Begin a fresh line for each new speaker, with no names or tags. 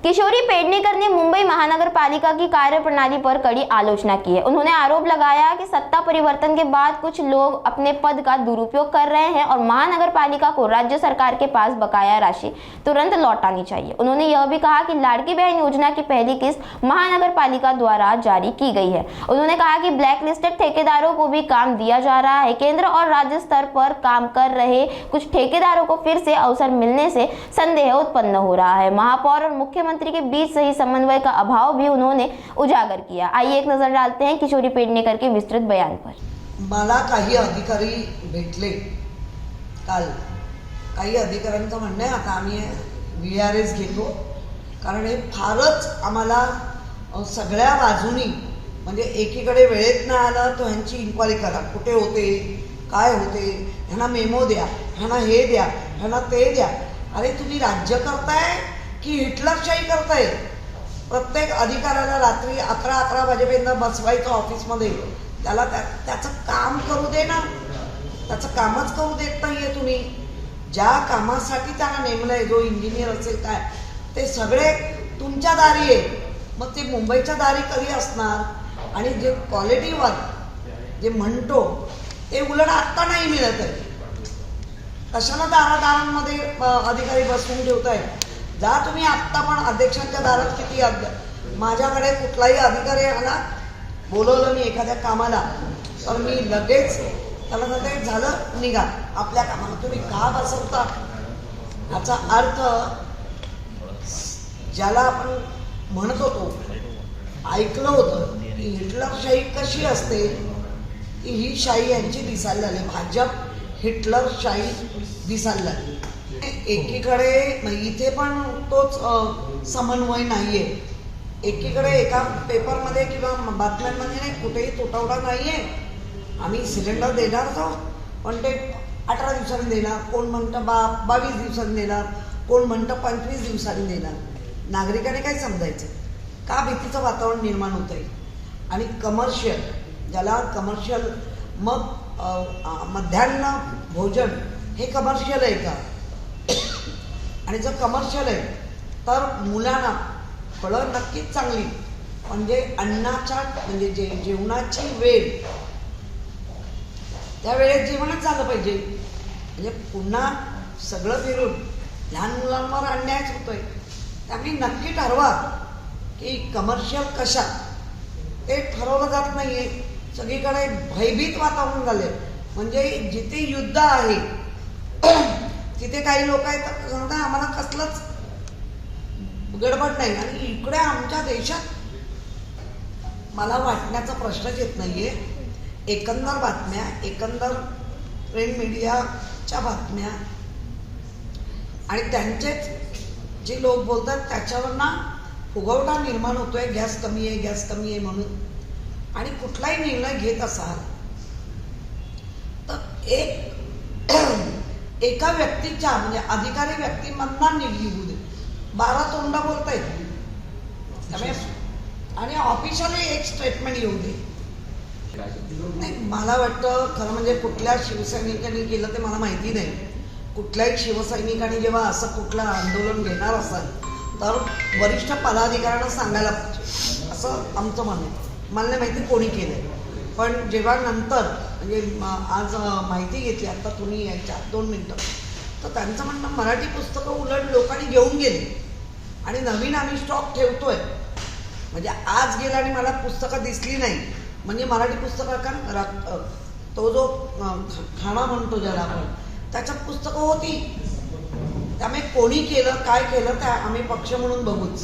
किशोरी पेडनेकर ने मुंबई महानगर पालिका की कार्यप्रणाली पर कड़ी आलोचना की है। उन्होंने आरोप लगाया कि सत्ता परिवर्तन के बाद कुछ लोग अपने पद का दुरुपयोग कर रहे हैं और महानगर पालिका को राज्य सरकार के पास बकाया राशि तुरंत लौटानी चाहिए। उन्होंने यह भी कहा कि लाड़की बहन योजना की पहली किस्त महानगर पालिका द्वारा जारी की गई है। उन्होंने कहा कि ब्लैक लिस्टेड ठेकेदारों को भी काम दिया जा रहा है। केंद्र और राज्य स्तर पर काम कर रहे कुछ ठेकेदारों को फिर से अवसर मिलने से संदेह उत्पन्न हो रहा है। महापौर और मुख्यमंत्री के बीच सही समन्वय का अभाव भी उन्होंने उजागर किया। आइए एक नजर डालते हैं किशोरी पेडनेकर के विस्तृत बयान पर।
मला काही अधिकारी भेटले काल। काही अधिकाऱ्यांचं म्हणणं आहे आता आम्ही VRS घेतो, कारण हे फारच आम्हाला सगळ्या बाजूनी म्हणजे एकीकडे वेळेत न आलं तर ह्यांची इन्क्वायरी करा, कुठे होते, काय होते, ह्यांना मेमो द्या, ह्यांना हे द्या, ह्यांना ते द्या। अरे तुम्ही राज्य करताय की हिटलरशाही करताय? प्रत्येक अधिकाऱ्याला रात्री 11 वाजेपर्यंत बसवायचं ऑफिसमध्ये, त्याला त्याचं काम करू दे ना। त्याचं कामच करू देत नाहीये तुम्ही। ज्या कामासाठी त्याला नेमलंय, जो इंजिनियर असेल काय, ते सगळे तुमच्या दारी आहे। मग ते मुंबईच्या दारी कधी असणार? आणि जे क्वालिटी वर्क जे म्हणतो ते उलट आत्ता नाही मिळत आहे। कशाला दारादारांमध्ये अधिकारी बसवून ठेवताय? जा तुम्ही आत्ता पण अध्यक्षांच्या दारात किती माझ्याकडे कुठलाही अधिकारी आला, बोलवलं मी एखाद्या कामाला, तर मी लगेच त्याला सांगते झालं निघा आपल्या कामाला। तुम्ही का बसवता? याचा अर्थ ज्याला आपण म्हणत होतो, ऐकलं होतं की हिटलरशाही कशी असते, की ही शाही यांची दिसायला लागली। भाजप हिटलरशाही दिसायला लागली। एकीकडे इथे पण तोच समन्वय नाहीये। एकीकडे एका पेपरमध्ये किंवा बातम्यांमध्ये नाही, कुठेही तुटवडा नाहीये। आम्ही सिलेंडर देणारच आहोत, पण ते 18 दिवसांनी देणार, कोण म्हणतं 22 दिवसांनी देणार, कोण म्हणतं 25 दिवसांनी देणार। नागरिकाने काय समजायचं? का भीतीचं वातावरण निर्माण होत आहे? आणि कमर्शियल, ज्याला कमर्शियल, मग मध्यान्ह भोजन हे कमर्शियल आहे का? आणि जर कमर्शियल आहे तर मुलांना फळं नक्कीच चांगली, म्हणजे अन्नाच्या म्हणजे जेवणाची वेळ त्या वेळेत जेवणच झालं पाहिजे। म्हणजे पुन्हा सगळं फिरून लहान मुलांवर अन्यायच होतोय। त्यामुळे नक्की ठरवा की कमर्शियल कशा, ते ठरवलं जात नाहीये। सगळीकडे भयभीत वातावरण झाले। म्हणजे जिथे युद्ध आहे तिथे काही लोक आहेत सांगतात आम्हाला कसलंच गडबड नाही, आणि इकडे आमच्या देशात मला वाटण्याचा प्रश्नच येत नाहीये। एकंदर बातम्या, एकंदर प्रिंट मीडियाच्या बातम्या आणि त्यांचेच जे लोक बोलतात त्याच्यावर ना फुगवटा निर्माण होतोय, गॅस कमी आहे, गॅस कमी आहे म्हणून। आणि कुठलाही निर्णय घेत असाल तर एका व्यक्तीच्या म्हणजे अधिकारी व्यक्तिमत्वांना निघू दे। 12 तोंडा बोलतायत त्यामुळे, आणि ऑफिशियली एक स्टेटमेंट येऊ दे। नाही, मला वाटतं खरं म्हणजे कुठल्या शिवसैनिकांनी केलं ते मला माहिती नाही। कुठल्याही शिवसैनिकांनी जेव्हा असं कुठलं आंदोलन घेणार असाल तर वरिष्ठ पदाधिकाऱ्यांना सांगायला पाहिजे, असं आमचं म्हणणं आहे। मला नाही माहिती कोणी केलंय, पण जेव्हा नंतर म्हणजे आज माहिती घेतली आता तुम्ही याच्या 2 मिनिटं, तर त्यांचं म्हणणं मराठी पुस्तकं उलट लोकांनी घेऊन गेली आणि नवीन आम्ही स्टॉक ठेवतोय। म्हणजे आज गेला आणि मला पुस्तकं दिसली नाही म्हणजे मराठी पुस्तकं का तो जो खाणा म्हणतो ज्याला आपण, त्याच्यात पुस्तकं होती। त्यामुळे कोणी केलं काय केलं त्या आम्ही पक्ष म्हणून बघूच।